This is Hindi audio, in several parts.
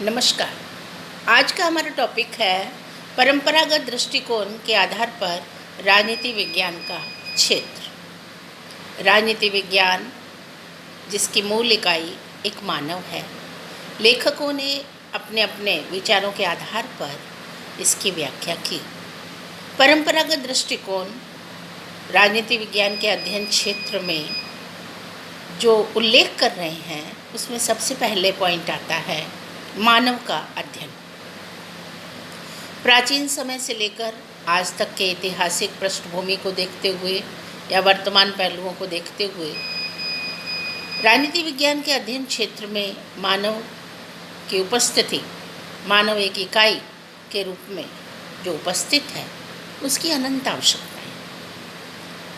नमस्कार। आज का हमारा टॉपिक है परंपरागत दृष्टिकोण के आधार पर राजनीति विज्ञान का क्षेत्र। राजनीति विज्ञान जिसकी मूल इकाई एक मानव है, लेखकों ने अपने अपने विचारों के आधार पर इसकी व्याख्या की। परंपरागत दृष्टिकोण राजनीति विज्ञान के अध्ययन क्षेत्र में जो उल्लेख कर रहे हैं उसमें सबसे पहले पॉइंट आता है मानव का अध्ययन। प्राचीन समय से लेकर आज तक के ऐतिहासिक पृष्ठभूमि को देखते हुए या वर्तमान पहलुओं को देखते हुए राजनीति विज्ञान के अध्ययन क्षेत्र में मानव की उपस्थिति, मानव एक इकाई के रूप में जो उपस्थित है, उसकी अनंत आवश्यकताएं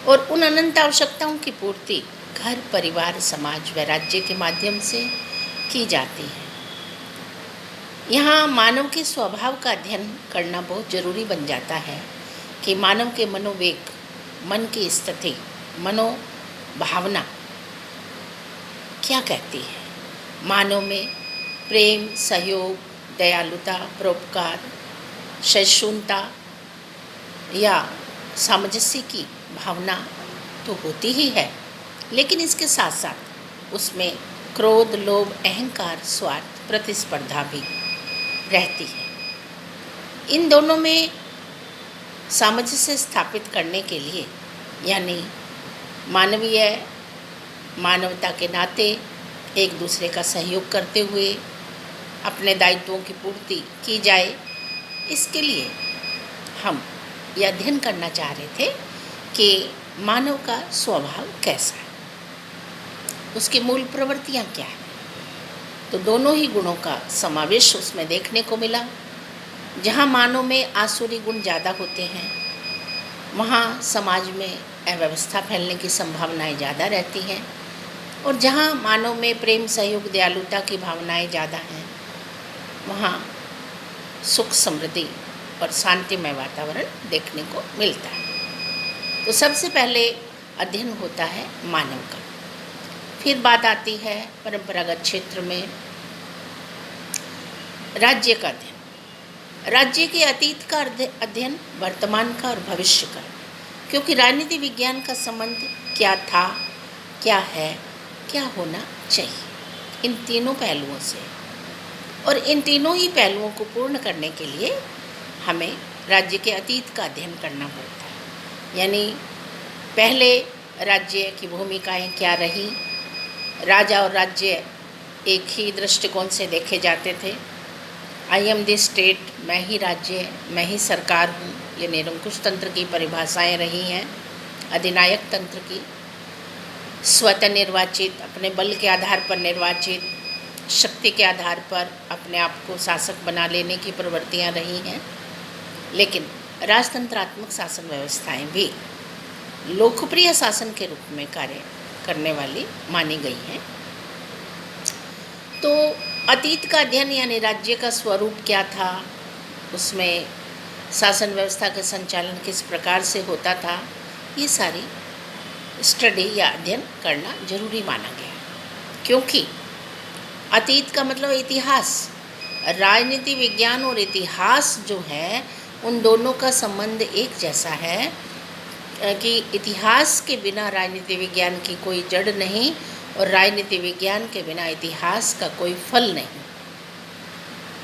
और उन अनंत आवश्यकताओं की पूर्ति घर, परिवार, समाज व राज्य के माध्यम से की जाती है। यहाँ मानव के स्वभाव का अध्ययन करना बहुत जरूरी बन जाता है कि मानव के मनोवेग, मन की स्थिति, मनोभावना क्या कहती है। मानव में प्रेम, सहयोग, दयालुता, परोपकार, सहिष्णुता या सामंजस्य की भावना तो होती ही है, लेकिन इसके साथ साथ उसमें क्रोध, लोभ, अहंकार, स्वार्थ, प्रतिस्पर्धा भी रहती है। इन दोनों में सामंजस्य स्थापित करने के लिए, यानी मानवता के नाते एक दूसरे का सहयोग करते हुए अपने दायित्वों की पूर्ति की जाए, इसके लिए हम यह अध्ययन करना चाह रहे थे कि मानव का स्वभाव कैसा है, उसकी मूल प्रवृत्तियाँ क्या हैं। तो दोनों ही गुणों का समावेश उसमें देखने को मिला। जहाँ मानव में आसुरी गुण ज़्यादा होते हैं, वहाँ समाज में अव्यवस्था फैलने की संभावनाएं ज़्यादा रहती हैं, और जहाँ मानव में प्रेम, सहयोग, दयालुता की भावनाएं ज़्यादा हैं, वहाँ सुख, समृद्धि और शांतिमय वातावरण देखने को मिलता है। तो सबसे पहले अध्ययन होता है मानव का। फिर बात आती है परंपरागत क्षेत्र में राज्य का अध्ययन। राज्य के अतीत का अध्ययन, वर्तमान का और भविष्य का, क्योंकि राजनीति विज्ञान का संबंध क्या था, क्या है, क्या होना चाहिए, इन तीनों पहलुओं से। और इन तीनों ही पहलुओं को पूर्ण करने के लिए हमें राज्य के अतीत का अध्ययन करना पड़ता है। यानी पहले राज्य की भूमिकाएं क्या रही, राजा और राज्य एक ही दृष्टिकोण से देखे जाते थे। आई एम द स्टेट, मैं ही राज्य, मैं ही सरकार हूँ, ये निरंकुश तंत्र की परिभाषाएं रही हैं। अधिनायक तंत्र की, स्वतः निर्वाचित, अपने बल के आधार पर निर्वाचित, शक्ति के आधार पर अपने आप को शासक बना लेने की प्रवृत्तियाँ रही हैं। लेकिन राजतंत्रात्मक शासन व्यवस्थाएं भी लोकप्रिय शासन के रूप में कार्य करने वाली मानी गई हैं। तो अतीत का अध्ययन यानी राज्य का स्वरूप क्या था, उसमें शासन व्यवस्था का संचालन किस प्रकार से होता था, ये सारी स्टडी या अध्ययन करना जरूरी माना गया। क्योंकि अतीत का मतलब इतिहास, राजनीति विज्ञान और इतिहास जो है उन दोनों का संबंध एक जैसा है कि इतिहास के बिना राजनीति विज्ञान की कोई जड़ नहीं और राजनीति विज्ञान के बिना इतिहास का कोई फल नहीं।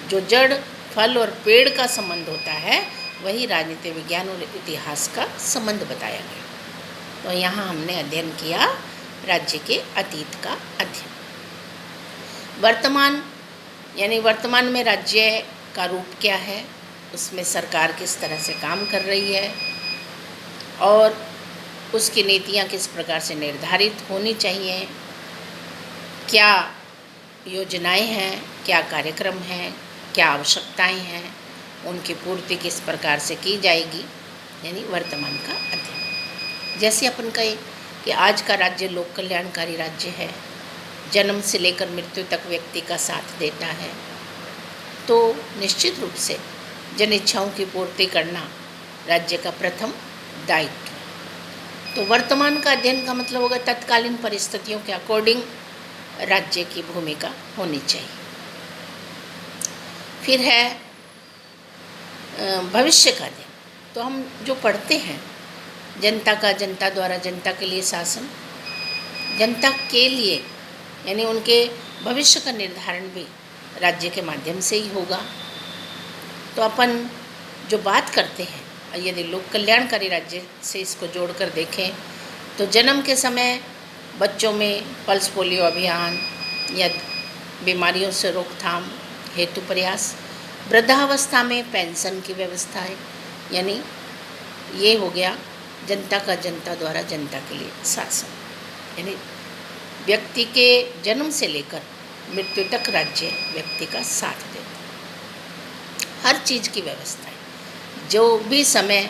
जो जड़, फल और पेड़ का संबंध होता है, वही राजनीति विज्ञान और इतिहास का संबंध बताया गया। तो यहाँ हमने अध्ययन किया राज्य के अतीत का अध्ययन। वर्तमान यानी वर्तमान में राज्य का रूप क्या है, उसमें सरकार किस तरह से काम कर रही है और उसकी नीतियाँ किस प्रकार से निर्धारित होनी चाहिए, क्या योजनाएं हैं, क्या कार्यक्रम हैं, क्या आवश्यकताएं हैं, उनकी पूर्ति किस प्रकार से की जाएगी, यानी वर्तमान का अध्ययन। जैसे अपन कहें कि आज का राज्य लोक कल्याणकारी राज्य है, जन्म से लेकर मृत्यु तक व्यक्ति का साथ देता है, तो निश्चित रूप से जन इच्छाओं की पूर्ति करना राज्य का प्रथम दायित्व। तो वर्तमान का अध्ययन का मतलब होगा तत्कालीन परिस्थितियों के अकॉर्डिंग राज्य की भूमिका होनी चाहिए। फिर है भविष्य का दिन। तो हम जो पढ़ते हैं, जनता का, जनता द्वारा, जनता के लिए शासन, जनता के लिए, यानी उनके भविष्य का निर्धारण भी राज्य के माध्यम से ही होगा। तो अपन जो बात करते हैं, यदि लोक कल्याणकारी राज्य से इसको जोड़कर देखें तो जन्म के समय बच्चों में पल्स पोलियो अभियान या बीमारियों से रोकथाम हेतु प्रयास, वृद्धावस्था में पेंशन की व्यवस्था है, यानी ये हो गया जनता का, जनता द्वारा, जनता के लिए शासन, यानी व्यक्ति के जन्म से लेकर मृत्यु तक राज्य व्यक्ति का साथ देता, हर चीज़ की व्यवस्था है। जो भी समय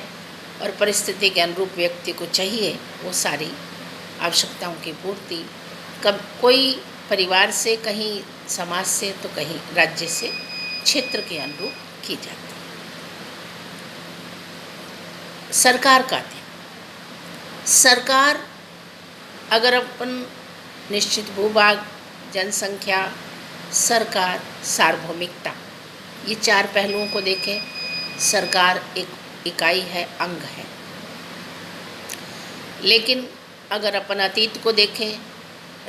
और परिस्थिति के अनुरूप व्यक्ति को चाहिए वो सारी आवश्यकताओं की पूर्ति कब कोई परिवार से, कहीं समाज से, तो कहीं राज्य से, क्षेत्र के अनुरूप की जाती है। सरकार का दिन, सरकार अगर अपन निश्चित भूभाग, जनसंख्या, सरकार, सार्वभौमिकता, ये 4 पहलुओं को देखें, सरकार एक इकाई है, अंग है। लेकिन अगर अपन अतीत को देखें,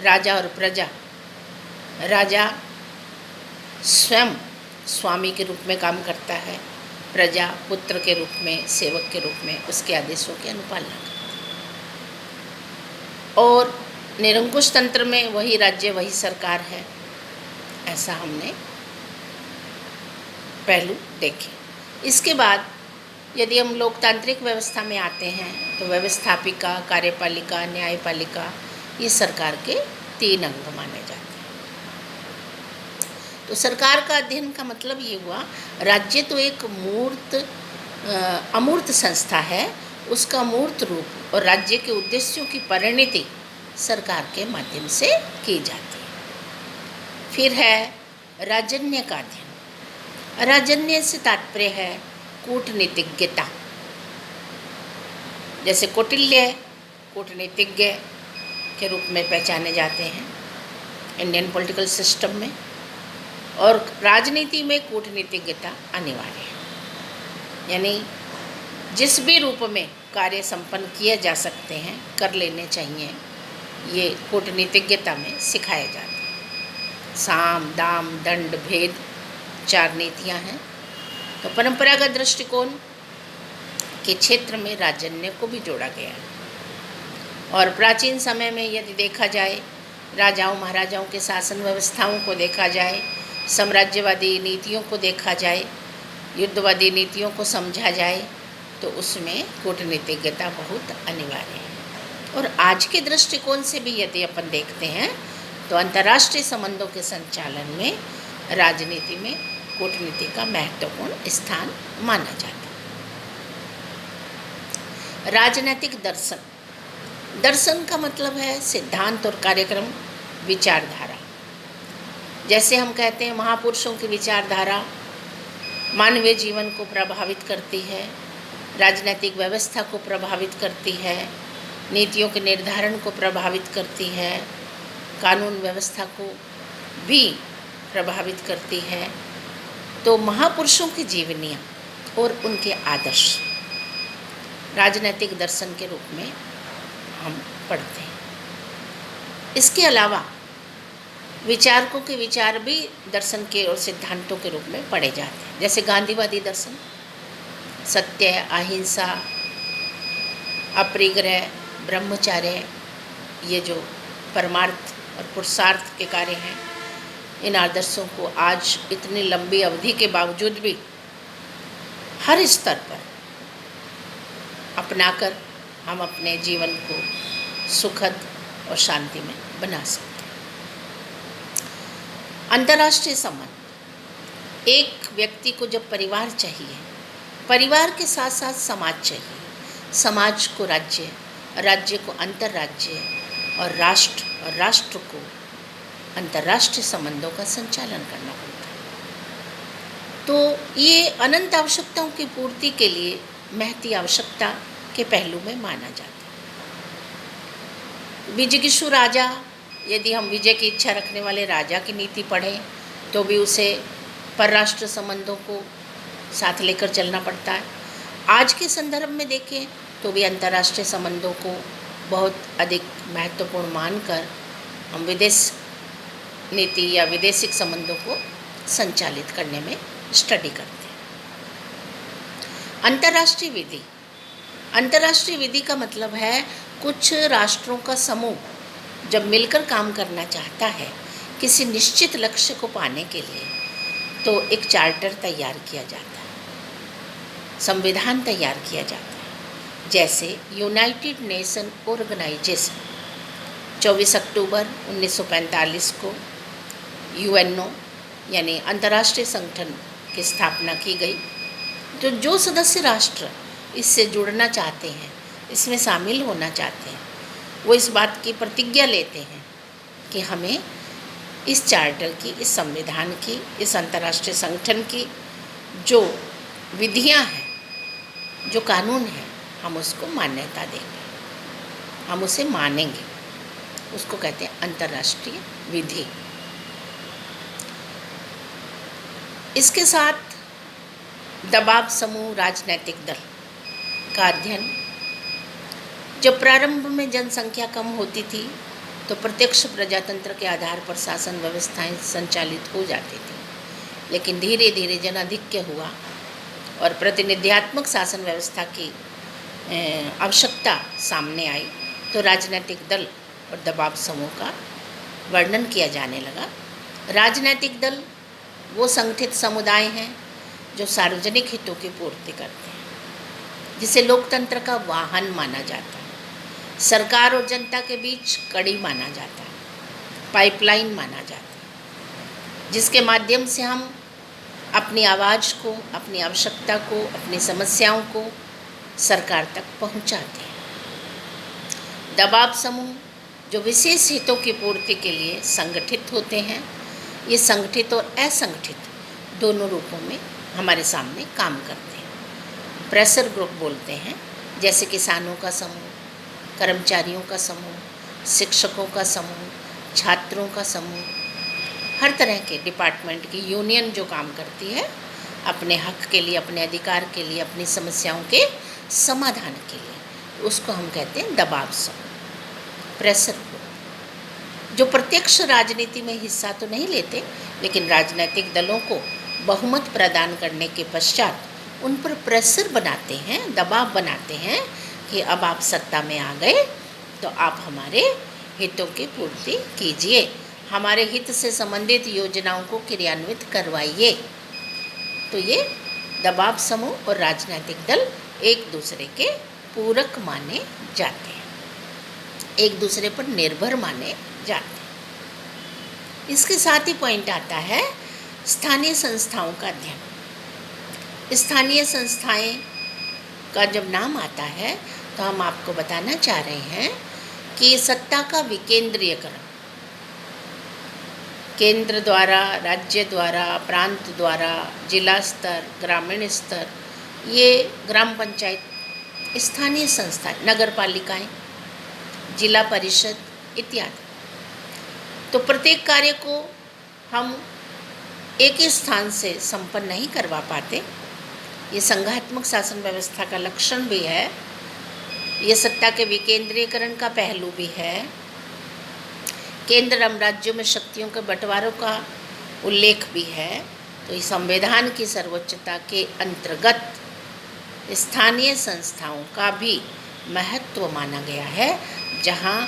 राजा और प्रजा, राजा स्वयं स्वामी के रूप में काम करता है, प्रजा पुत्र के रूप में, सेवक के रूप में उसके आदेशों की अनुपालना करती है। और निरंकुश तंत्र में वही राज्य, वही सरकार है, ऐसा हमने पहलू देखे। इसके बाद यदि हम लोकतांत्रिक व्यवस्था में आते हैं तो व्यवस्थापिका, कार्यपालिका, न्यायपालिका, ये सरकार के 3 अंग माने जाते हैं। तो सरकार का अध्ययन का मतलब ये हुआ, राज्य तो एक अमूर्त संस्था है, उसका मूर्त रूप और राज्य के उद्देश्यों की परिणति सरकार के माध्यम से की जाती है। फिर है राजन्य का अध्ययन। राजन्य से तात्पर्य है कूटनीतिज्ञता। जैसे कौटिल्य कूटनीतिज्ञ के रूप में पहचाने जाते हैं इंडियन पॉलिटिकल सिस्टम में, और राजनीति में कूटनीतिज्ञता अनिवार्य है, यानी जिस भी रूप में कार्य संपन्न किए जा सकते हैं, कर लेने चाहिए, ये कूटनीतिज्ञता में सिखाया जाता है। साम, दाम, दंड, भेद 4 नीतियाँ हैं। तो परंपरागत दृष्टिकोण के क्षेत्र में राजन्य को भी जोड़ा गया है। और प्राचीन समय में यदि देखा जाए, राजाओं महाराजाओं के शासन व्यवस्थाओं को देखा जाए, साम्राज्यवादी नीतियों को देखा जाए, युद्धवादी नीतियों को समझा जाए, तो उसमें कूटनीतिज्ञता बहुत अनिवार्य है। और आज के दृष्टिकोण से भी यदि अपन देखते हैं तो अंतर्राष्ट्रीय संबंधों के संचालन में राजनीति में कूटनीति का महत्वपूर्ण स्थान माना जाता है। राजनैतिक दर्शन, दर्शन का मतलब है सिद्धांत और कार्यक्रम, विचारधारा। जैसे हम कहते हैं महापुरुषों की विचारधारा मानवीय जीवन को प्रभावित करती है, राजनीतिक व्यवस्था को प्रभावित करती है, नीतियों के निर्धारण को प्रभावित करती है, कानून व्यवस्था को भी प्रभावित करती है। तो महापुरुषों की जीवनियाँ और उनके आदर्श राजनीतिक दर्शन के रूप में हम पढ़ते हैं। इसके अलावा विचारकों के विचार भी दर्शन के और सिद्धांतों के रूप में पढ़े जाते हैं। जैसे गांधीवादी दर्शन, सत्य, अहिंसा, अपरिग्रह, ब्रह्मचर्य, ये जो परमार्थ और पुरुषार्थ के कार्य हैं, इन आदर्शों को आज इतनी लंबी अवधि के बावजूद भी हर स्तर पर अपनाकर हम अपने जीवन को सुखद और शांति में बना सकते हैं। अंतर्राष्ट्रीय संबंध, एक व्यक्ति को जब परिवार चाहिए, परिवार के साथ साथ समाज चाहिए, समाज को राज्य, राज्य को अंतर्राज्य और राष्ट्र को अंतर्राष्ट्रीय संबंधों का संचालन करना पड़ता है। तो ये अनंत आवश्यकताओं की पूर्ति के लिए महती आवश्यकता के पहलू में माना जाता है। विजिगीषु राजा, यदि हम विजय की इच्छा रखने वाले राजा की नीति पढ़ें तो भी उसे परराष्ट्र संबंधों को साथ लेकर चलना पड़ता है। आज के संदर्भ में देखें तो भी अंतर्राष्ट्रीय संबंधों को बहुत अधिक महत्वपूर्ण मानकर हम विदेश नीति या विदेशिक संबंधों को संचालित करने में स्टडी करते हैं। अंतर्राष्ट्रीय विधि, अंतर्राष्ट्रीय विधि का मतलब है कुछ राष्ट्रों का समूह जब मिलकर काम करना चाहता है किसी निश्चित लक्ष्य को पाने के लिए, तो एक चार्टर तैयार किया जाता है, संविधान तैयार किया जाता है। जैसे यूनाइटेड नेशन ऑर्गेनाइजेशन 24 अक्टूबर 1945 को यूएनओ यानी अंतर्राष्ट्रीय संगठन की स्थापना की गई। तो जो सदस्य राष्ट्र इससे जुड़ना चाहते हैं, इसमें शामिल होना चाहते हैं, वो इस बात की प्रतिज्ञा लेते हैं कि हमें इस चार्टर की, इस संविधान की, इस अंतर्राष्ट्रीय संगठन की जो विधियां हैं, जो कानून है, हम उसको मान्यता देंगे, हम उसे मानेंगे। उसको कहते हैं अंतर्राष्ट्रीय विधि। इसके साथ दबाव समूह राजनीतिक दल का अध्ययन। जब प्रारंभ में जनसंख्या कम होती थी तो प्रत्यक्ष प्रजातंत्र के आधार पर शासन व्यवस्थाएं संचालित हो जाती थी, लेकिन धीरे धीरे जनाधिक्य हुआ और प्रतिनिध्यात्मक शासन व्यवस्था की आवश्यकता सामने आई, तो राजनीतिक दल और दबाव समूह का वर्णन किया जाने लगा। राजनीतिक दल वो संगठित समुदाय हैं जो सार्वजनिक हितों की पूर्ति करते हैं, जिसे लोकतंत्र का वाहन माना जाता है, सरकार और जनता के बीच कड़ी माना जाता है, पाइपलाइन माना जाता है, जिसके माध्यम से हम अपनी आवाज़ को, अपनी आवश्यकता को, अपनी समस्याओं को सरकार तक पहुंचाते हैं। दबाव समूह जो विशेष हितों की पूर्ति के लिए संगठित होते हैं, ये संगठित और असंगठित दोनों रूपों में हमारे सामने काम करते हैं। प्रेशर ग्रुप बोलते हैं, जैसे किसानों का समूह, कर्मचारियों का समूह, शिक्षकों का समूह, छात्रों का समूह, हर तरह के डिपार्टमेंट की यूनियन जो काम करती है अपने हक के लिए, अपने अधिकार के लिए, अपनी समस्याओं के समाधान के लिए, उसको हम कहते हैं दबाव समूह, प्रेशर ग्रुप। जो प्रत्यक्ष राजनीति में हिस्सा तो नहीं लेते, लेकिन राजनीतिक दलों को बहुमत प्रदान करने के पश्चात उन पर प्रेशर बनाते हैं, दबाव बनाते हैं कि अब आप सत्ता में आ गए तो आप हमारे हितों की पूर्ति कीजिए, हमारे हित से संबंधित योजनाओं को क्रियान्वित करवाइए। तो ये दबाव समूह और राजनीतिक दल एक दूसरे के पूरक माने जाते हैं, एक दूसरे पर निर्भर माने जाते हैं। इसके साथ ही पॉइंट आता है स्थानीय संस्थाओं का अध्ययन। स्थानीय संस्थाएं का जब नाम आता है तो हम आपको बताना चाह रहे हैं कि सत्ता का विकेंद्रीयकरण, केंद्र द्वारा, राज्य द्वारा, प्रांत द्वारा, जिला स्तर, ग्रामीण स्तर, ये ग्राम पंचायत, स्थानीय संस्थाएं, नगर पालिकाएं, जिला परिषद इत्यादि। तो प्रत्येक कार्य को हम एक ही स्थान से संपन्न नहीं करवा पाते। ये संघात्मक शासन व्यवस्था का लक्षण भी है, ये सत्ता के विकेंद्रीकरण का पहलू भी है। केंद्र एवं राज्यों में शक्तियों के बंटवारों का उल्लेख भी है। तो इस संविधान की सर्वोच्चता के अंतर्गत स्थानीय संस्थाओं का भी महत्व माना गया है, जहां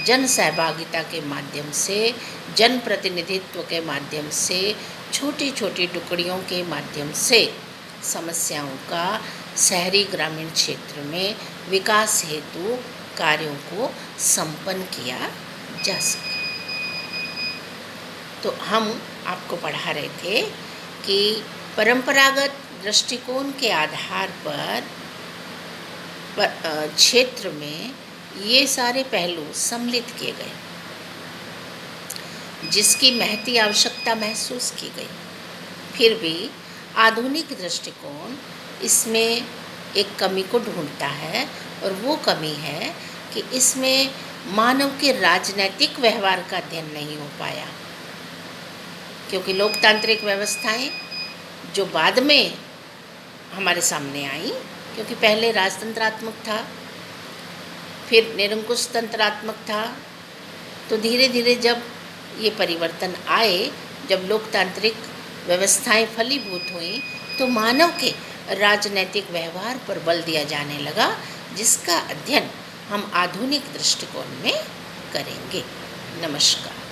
जन सहभागिता के माध्यम से, जन प्रतिनिधित्व के माध्यम से, छोटी छोटी टुकड़ियों के माध्यम से समस्याओं का शहरी ग्रामीण क्षेत्र में विकास हेतु कार्यों को संपन्न किया जा सके। तो हम आपको पढ़ा रहे थे कि परंपरागत दृष्टिकोण के आधार पर क्षेत्र में ये सारे पहलू सम्मिलित किए गए, जिसकी महती आवश्यकता महसूस की गई। फिर भी आधुनिक दृष्टिकोण इसमें एक कमी को ढूंढता है, और वो कमी है कि इसमें मानव के राजनैतिक व्यवहार का अध्ययन नहीं हो पाया, क्योंकि लोकतांत्रिक व्यवस्थाएं जो बाद में हमारे सामने आई, क्योंकि पहले राजतंत्रात्मक था, फिर निरंकुश तंत्रात्मक था। तो धीरे धीरे जब ये परिवर्तन आए, जब लोकतांत्रिक व्यवस्थाएं फलीभूत हुई, तो मानव के राजनैतिक व्यवहार पर बल दिया जाने लगा, जिसका अध्ययन हम आधुनिक दृष्टिकोण में करेंगे। नमस्कार।